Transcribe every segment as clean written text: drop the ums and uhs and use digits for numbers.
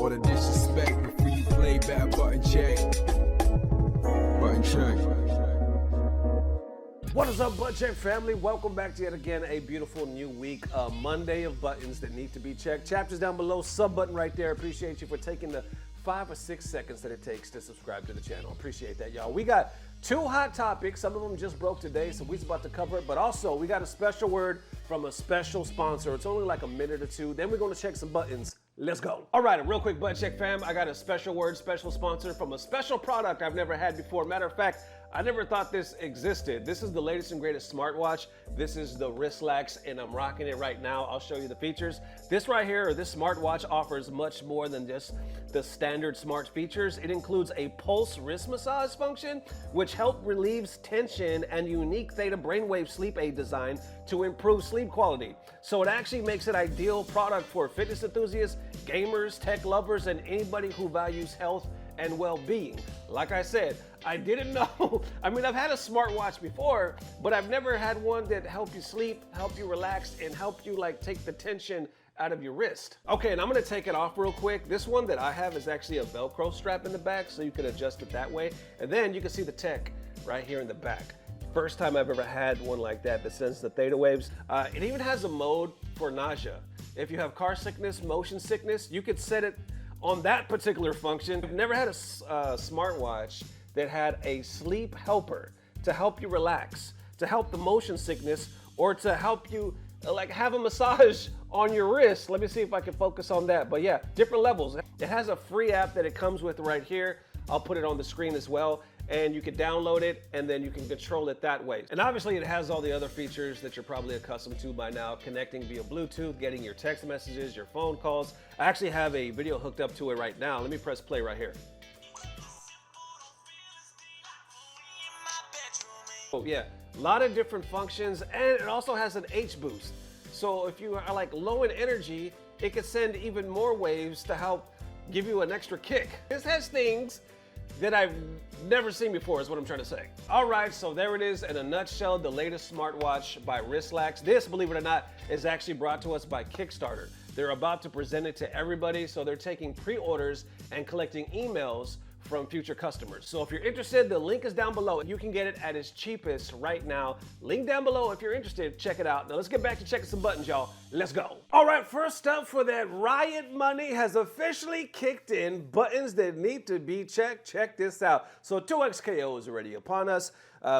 or the disrespect before you play back. Button check. Button check. What is up, Butt Check family? Welcome back to yet again a beautiful new week, a Monday of buttons that need to be checked. Chapters down below, sub button right there. Appreciate you for taking the 5 or 6 seconds that it takes to subscribe to the channel. Appreciate that, y'all. We got 2 hot topics. Some of them just broke today, so we're about to cover it. But also, we got a special word from a special sponsor. It's only like a minute or 2. Then we're going to check some buttons. Let's go. All right, a real quick Butt Check fam. I got a special word, special sponsor from a special product I've never had before. Matter of fact, I never thought this existed. This is the latest and greatest smartwatch. This is the Wrislax, and I'm rocking it right now. I'll show you the features. This right here, or this smartwatch, offers much more than just the standard smart features. It includes a pulse wrist massage function, which helps relieves tension, and unique theta brainwave sleep aid design to improve sleep quality. So it actually makes it ideal product for fitness enthusiasts, gamers, tech lovers, and anybody who values health and well-being. Like I said, I didn't know. I mean, I've had a smartwatch before, but I've never had one that help you sleep, help you relax, and help you like take the tension out of your wrist. Okay, and I'm gonna take it off real quick. This one that I have is actually a Velcro strap in the back, so you can adjust it that way. And then you can see the tech right here in the back. First time I've ever had one like that sends the theta waves. It even has a mode for nausea. If you have car sickness, motion sickness, you could set it on that particular function. I've never had a smartwatch that had a sleep helper to help you relax, to help the motion sickness, or to help you like have a massage on your wrist. Let me see if I can focus on that. But yeah, different levels. It has a free app that it comes with right here. I'll put it on the screen as well. And you can download it, and then you can control it that way. And obviously it has all the other features that you're probably accustomed to by now, connecting via Bluetooth, getting your text messages, your phone calls. I actually have a video hooked up to it right now. Let me press play right here. Oh yeah, a lot of different functions, and it also has an H boost. So if you are like low in energy, it could send even more waves to help give you an extra kick. This has things that I've never seen before is what I'm trying to say. All right, so there it is in a nutshell, the latest smartwatch by Wrislax. This, believe it or not, is actually brought to us by Kickstarter. They're about to present it to everybody, so they're taking pre-orders and collecting emails from future customers. So if you're interested, the link is down below. You can get it at its cheapest right now. Link down below if you're interested, check it out. Now let's get back to checking some buttons, y'all. Let's go. All right, first up for that riot money has officially kicked in. Buttons that need to be checked, check this out. So 2XKO is already upon us.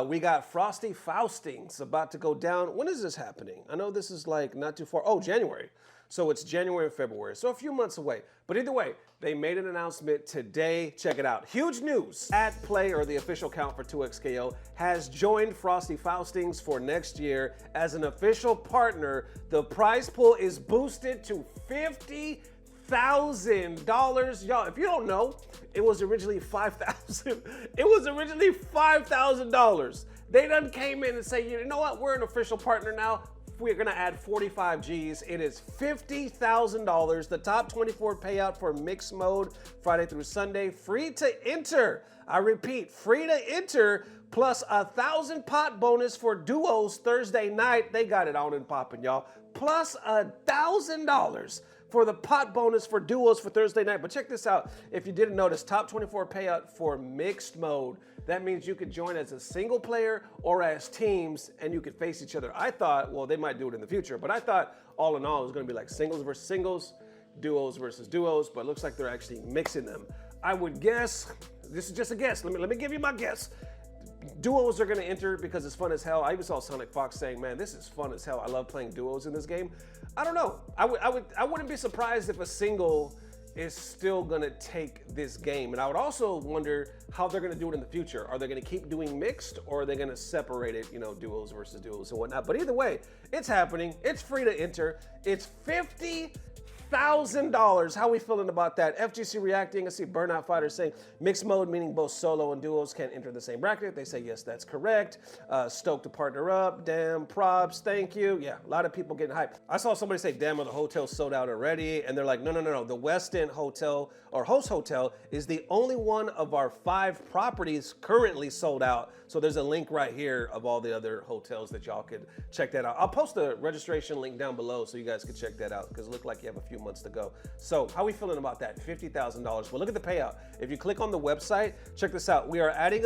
We got Frosty Faustings about to go down. When is this happening? I know this is like not too far. Oh, January. So it's January and February, so a few months away. But either way, they made an announcement today. Check it out. Huge news. @Play, or the official account for 2XKO, has joined Frosty Faustings for next year as an official partner. The prize pool is boosted to $50,000. Y'all, if you don't know, it was originally $5,000. It was originally $5,000. They done came in and say, you know what, we're an official partner now. We're gonna add 45 G's. It is $50,000. The top 24 payout for mixed mode, Friday through Sunday, free to enter. I repeat, free to enter, plus 1,000 pot bonus for duos Thursday night. They got it on and popping, y'all. Plus $1,000 for the pot bonus for duos for Thursday night. But check this out. If you didn't notice, top 24 payout for mixed mode. That means you could join as a single player or as teams, and you could face each other. I thought, well, they might do it in the future, but I thought all in all it was gonna be like singles versus singles, duos versus duos, but it looks like they're actually mixing them. I would guess, this is just a guess, let me give you my guess. Duos are gonna enter because it's fun as hell. I even saw Sonic Fox saying, man, this is fun as hell. I love playing duos in this game. I don't know. I wouldn't be surprised if a single is still gonna take this game. And I would also wonder how they're gonna do it in the future. Are they gonna keep doing mixed, or are they gonna separate it, you know, duos versus duos and whatnot? But either way, it's happening. It's free to enter. It's $50,000. How we feeling about that? FGC reacting. I see Burnout Fighter saying mixed mode, meaning both solo and duos can enter the same bracket. They say, yes, that's correct. Stoked to partner up. Damn, props. Thank you. Yeah, a lot of people getting hyped. I saw somebody say, damn, the hotel's sold out already. And they're like, no. The West End Hotel, or Host Hotel, is the only one of our 5 properties currently sold out. So there's a link right here of all the other hotels that y'all could check that out. I'll post the registration link down below so you guys can check that out, because it looked like you have a few few months to go. So how are we feeling about that? $50,000. Well, look at the payout. If you click on the website, check this out. We are adding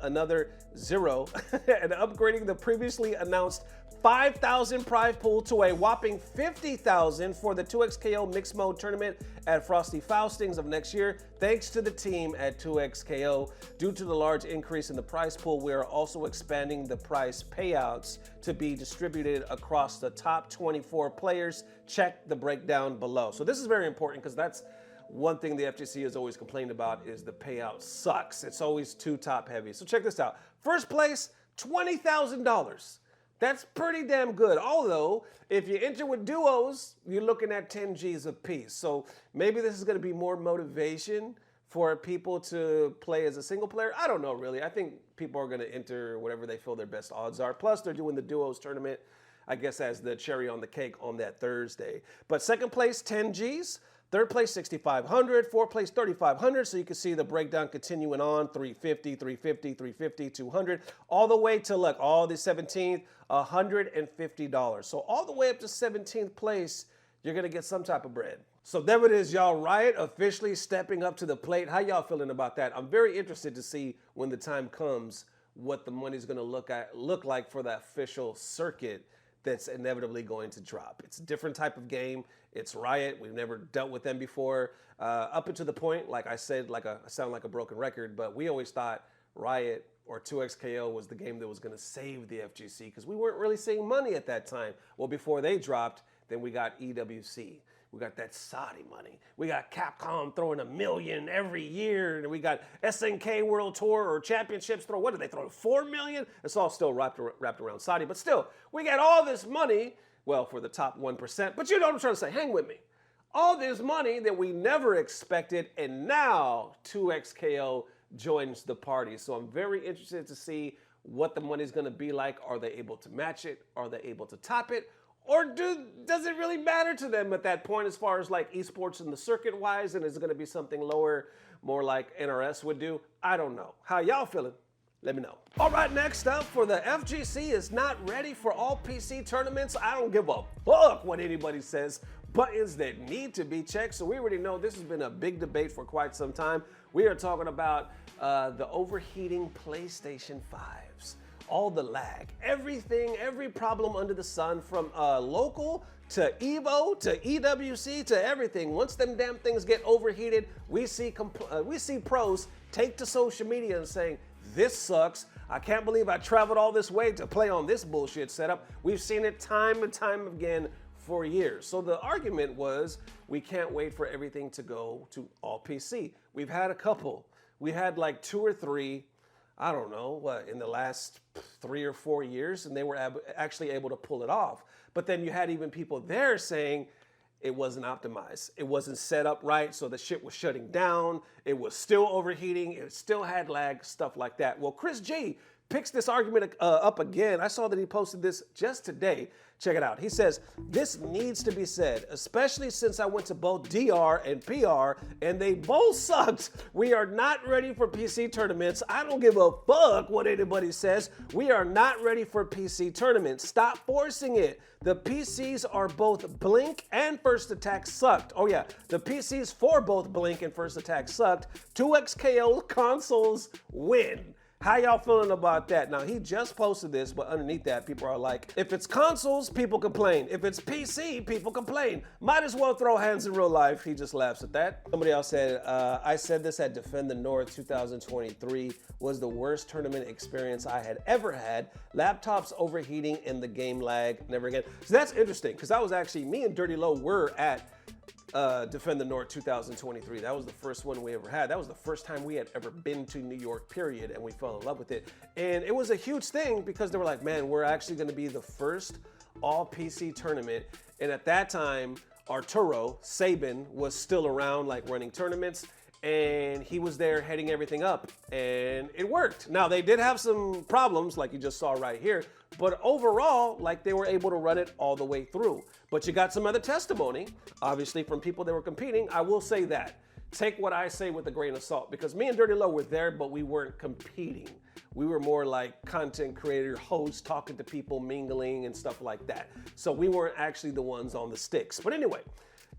another zero and upgrading the previously announced 5,000 prize pool to a whopping 50,000 for the 2XKO mixed mode tournament at Frosty Faustings of next year. Thanks to the team at 2XKO. Due to the large increase in the prize pool, we are also expanding the prize payouts to be distributed across the top 24 players. Check the breakdown below. So this is very important because that's one thing the FGC has always complained about is the payout sucks. It's always too top heavy. So check this out. First place, $20,000. That's pretty damn good. Although, if you enter with duos, you're looking at 10 G's a piece. So maybe this is going to be more motivation for people to play as a single player. I don't know, really. I think people are going to enter whatever they feel their best odds are. Plus, they're doing the duos tournament, I guess, as the cherry on the cake on that Thursday. But second place, 10 G's. Third place, 6,500. Fourth place, 3,500. So you can see the breakdown continuing on, 350, 350, 350, 200, all the way to, look, all the 17th, $150. So all the way up to 17th place, you're going to get some type of bread. So there it is, y'all. Riot officially stepping up to the plate. How y'all feeling about that? I'm very interested to see when the time comes what the money's going to look like for the official circuit that's inevitably going to drop. It's a different type of game. It's Riot. We've never dealt with them before. Up until the point, like I said, I sound like a broken record, but we always thought Riot or 2XKO was the game that was going to save the FGC because we weren't really seeing money at that time. Well, before they dropped, then we got EWC. We got that Saudi money. We got Capcom throwing $1 million every year. And we got SNK World Tour or Championships throw, what did they throw, $4 million? It's all still wrapped around Saudi. But still, we got all this money, well, for the top 1%. But you know what I'm trying to say, hang with me. All this money that we never expected, and now 2XKO joins the party. So I'm very interested to see what the money's gonna be like. Are they able to match it? Are they able to top it? Or does it really matter to them at that point as far as like esports and the circuit wise, and is it gonna be something lower, more like NRS would do? I don't know. How y'all feeling? Let me know. All right, next up, for the FGC is not ready for all PC tournaments. I don't give a fuck what anybody says. Buttons that need to be checked. So we already know this has been a big debate for quite some time. We are talking about the overheating PlayStation 5s. All the lag, everything, every problem under the sun, from local to Evo to EWC to everything. Once them damn things get overheated, we see pros take to social media and saying, this sucks. I can't believe I traveled all this way to play on this bullshit setup. We've seen it time and time again for years. So the argument was, we can't wait for everything to go to all PC. We've had a couple. We had like 2 or 3, I don't know, what, in the last 3 or 4 years, and they were actually able to pull it off. But then you had even people there saying it wasn't optimized. It wasn't set up right, so the shit was shutting down. It was still overheating. It still had lag, stuff like that. Well, Chris G picks this argument up again. I saw that he posted this just today. Check it out. He says, this needs to be said, especially since I went to both DR and PR and they both sucked. We are not ready for PC tournaments. I don't give a fuck what anybody says. We are not ready for PC tournaments. Stop forcing it. The PCs are both Blink and First Attack sucked. Oh yeah, the PCs for both Blink and First Attack sucked. 2XKO consoles win. How y'all feeling about that? Now, he just posted this, but underneath that, people are like, if it's consoles, people complain. If it's PC, people complain. Might as well throw hands in real life. He just laughs at that. Somebody else said, I said this at Defend the North 2023 was the worst tournament experience I had ever had. Laptops overheating and the game lag, never again. So that's interesting, because that was actually, me and Dirty Low were at Defend the North 2023. That was the first one we ever had. That was the first time we had ever been to New York, period, and we fell in love with it. And it was a huge thing because they were like, man, we're actually gonna be the first all PC tournament. And at that time, Arturo Sabin was still around, like running tournaments, and he was there heading everything up, and it worked. Now, they did have some problems, like you just saw right here, but overall, like, they were able to run it all the way through. But you got some other testimony, obviously, from people that were competing. I will say that. Take what I say with a grain of salt, because me and Dirty Low were there, but we weren't competing. We were more like content creator, hosts, talking to people, mingling, and stuff like that. So we weren't actually the ones on the sticks. But anyway,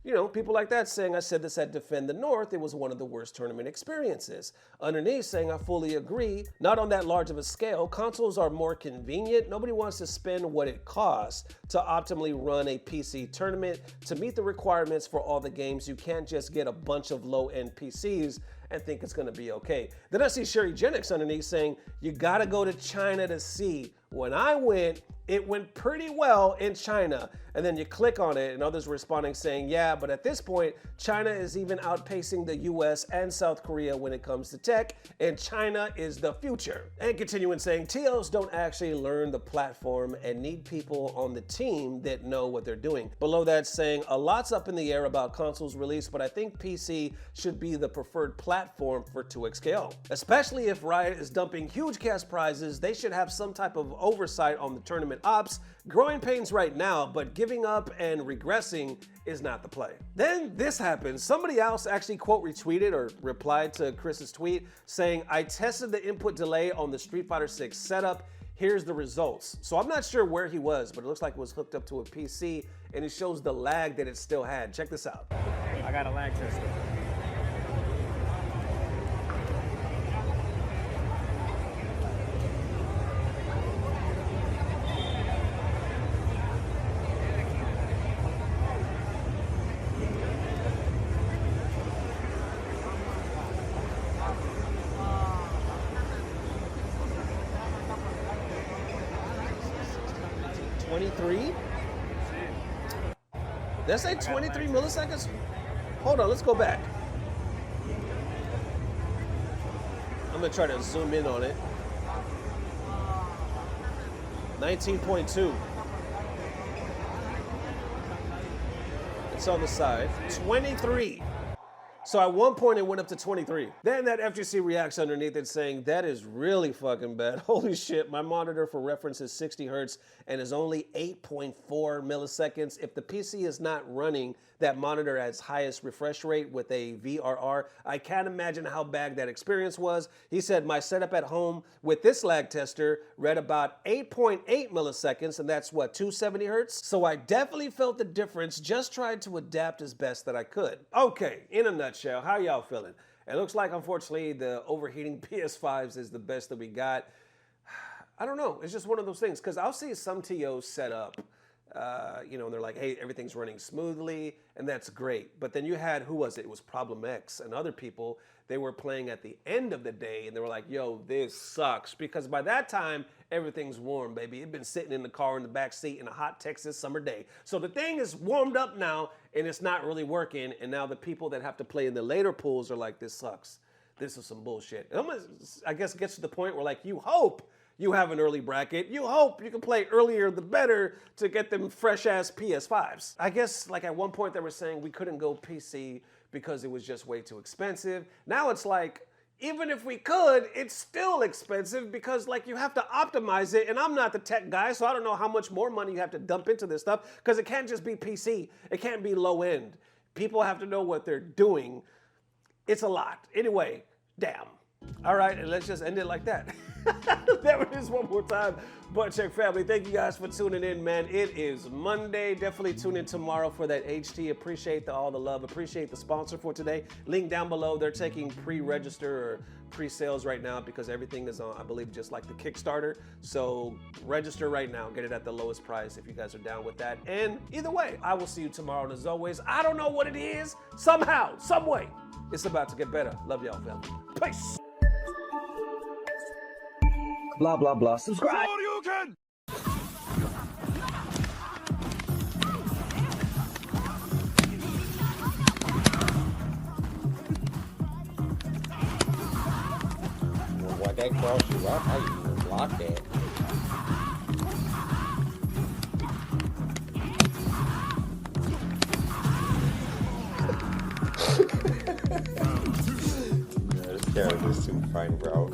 You know, people like that saying, I said this at Defend the North, it was one of the worst tournament experiences. Underneath saying, I fully agree, not on that large of a scale. Consoles are more convenient. Nobody wants to spend what it costs to optimally run a PC tournament. To meet the requirements for all the games, you can't just get a bunch of low-end PCs and think it's gonna be okay. Then I see Sherry Jennings underneath saying, you gotta go to China to see. When I went, it went pretty well in China. And then you click on it and others responding saying, yeah, but at this point, China is even outpacing the US and South Korea when it comes to tech, and China is the future. And continuing saying, TOs don't actually learn the platform and need people on the team that know what they're doing. Below that saying, a lot's up in the air about consoles release, but I think PC should be the preferred platform for 2XKL. Especially if Riot is dumping huge cash prizes, they should have some type of oversight on the tournament ops. Growing pains right now, but giving up and regressing is not the play. Then this happens. Somebody else actually quote retweeted or replied to Chris's tweet saying, I tested the input delay on the Street Fighter 6 setup. Here's the results. So I'm not sure where he was, but it looks like it was hooked up to a PC and it shows the lag that it still had. Check this out. I got a lag tester. That's like 23 milliseconds? Hold on, let's go back. I'm gonna try to zoom in on it. 19.2. It's on the side. 23. So at one point it went up to 23. Then that FGC reacts underneath it saying, that is really fucking bad. Holy shit, my monitor for reference is 60 hertz and is only 8.4 milliseconds. If the PC is not running that monitor at its highest refresh rate with a VRR, I can't imagine how bad that experience was. He said, my setup at home with this lag tester read about 8.8 milliseconds, and that's what, 270 hertz? So I definitely felt the difference, just tried to adapt as best that I could. Okay, in a nutshell, how y'all feeling? It looks like, unfortunately, the overheating PS5s is the best that we got. I don't know, it's just one of those things, because I'll see some TOs set up, you know, and they're like, hey, everything's running smoothly, and that's great. But then you had, who was it? It was Problem X and other people. They were playing at the end of the day, and they were like, yo, this sucks. Because by that time, everything's warm, baby. It'd been sitting in the car in the back seat in a hot Texas summer day. So the thing is warmed up now, and it's not really working. And now the people that have to play in the later pools are like, this sucks. This is some bullshit. And I guess it gets to the point where, like, you hope you have an early bracket. You hope you can play earlier the better to get them fresh ass PS5s. I guess like at one point they were saying we couldn't go PC because it was just way too expensive. Now it's like, even if we could, it's still expensive because like you have to optimize it, and I'm not the tech guy, so I don't know how much more money you have to dump into this stuff because it can't just be PC. It can't be low end. People have to know what they're doing. It's a lot. Anyway, damn. All right, and let's just end it like that. There it is one more time. Butt Check family, thank you guys for tuning in, man. It is Monday. Definitely tune in tomorrow for that HT. Appreciate all the love. Appreciate the sponsor for today. Link down below. They're taking pre-register or pre-sales right now because everything is on, I believe, just like the Kickstarter. So register right now. Get it at the lowest price if you guys are down with that. And either way, I will see you tomorrow. And as always, I don't know what it is. Somehow, some way, it's about to get better. Love y'all, family. Peace. Blah, blah, blah. Subscribe. Why that cross you up? How you even block that? This character's too fine, bro.